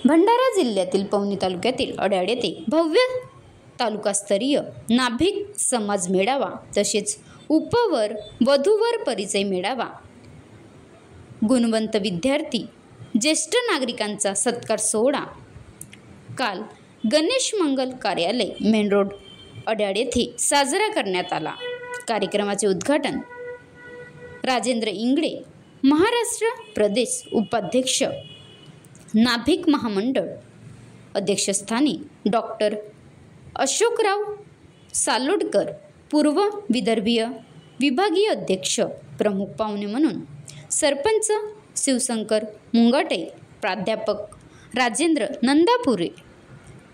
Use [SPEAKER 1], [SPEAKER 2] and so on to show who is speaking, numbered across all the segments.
[SPEAKER 1] भंडारा जिल्ह्यातील पवनी तालुक्यातील अड्याड येथे भव्य तालुकास्तरीय नाभिक समाज मेळावा तसेच उपवर वधूवर परिचय मेळावा, गुणवंत विद्यार्थी ज्येष्ठ नागरिकांचा सत्कार सोहळा काल गणेश मंगल कार्यालय मेन रोड अड्याड येथे साजरा करण्यात आला। कार्यक्रमाचे उद्घाटन राजेंद्र इंगळे, महाराष्ट्र प्रदेश उपाध्यक्ष नाभिक महामंडळ, अध्यक्षस्थानी डॉक्टर अशोकराव सालोडकर, पूर्व विदर्भीय विभागीय अध्यक्ष, प्रमुख पाहुणे म्हणून सरपंच शिवशंकर मुंगाटे, प्राध्यापक राजेंद्र नंदापुरे,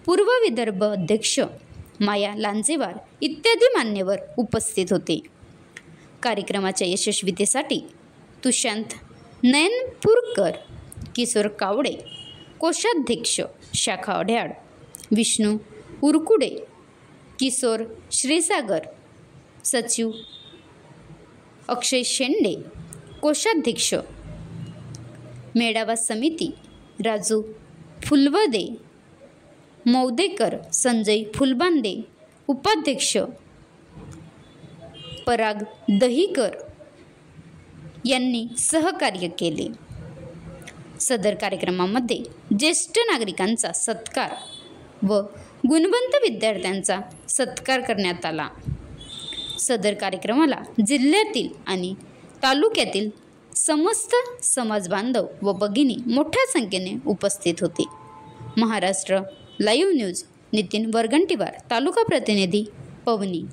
[SPEAKER 1] पूर्व विदर्भ अध्यक्ष माया लांजेवार इत्यादी मान्यवर उपस्थित होते। कार्यक्रमाच्या यशस्वीतेसाठी तुषांत नयनपूरकर, किशोर कावडे, कोषाध्यक्ष शाखा अड्याड, विष्णू उरकुडे, किशोर श्रीसागर, सचिव अक्षय शेंडे, कोषाध्यक्ष मेळावा समिती राजू फुलवदे, मौदेकर संजय फुलबांदे, उपाध्यक्ष पराग दहीकर यांनी सहकार्य केले। सदर कार्यक्रमामध्ये ज्येष्ठ नागरिकांचा सत्कार व गुणवंत विद्यार्थ्यांचा सत्कार करण्यात आला। सदर कार्यक्रमाला जिल्ह्यातील आणि तालुक्यातील समस्त समाज बांधव व भगिनी मोठ्या संख्येने उपस्थित होते। महाराष्ट्र लाईव्ह न्यूज नितीन वरगंटीवार, तालुका प्रतिनिधी, पवनी।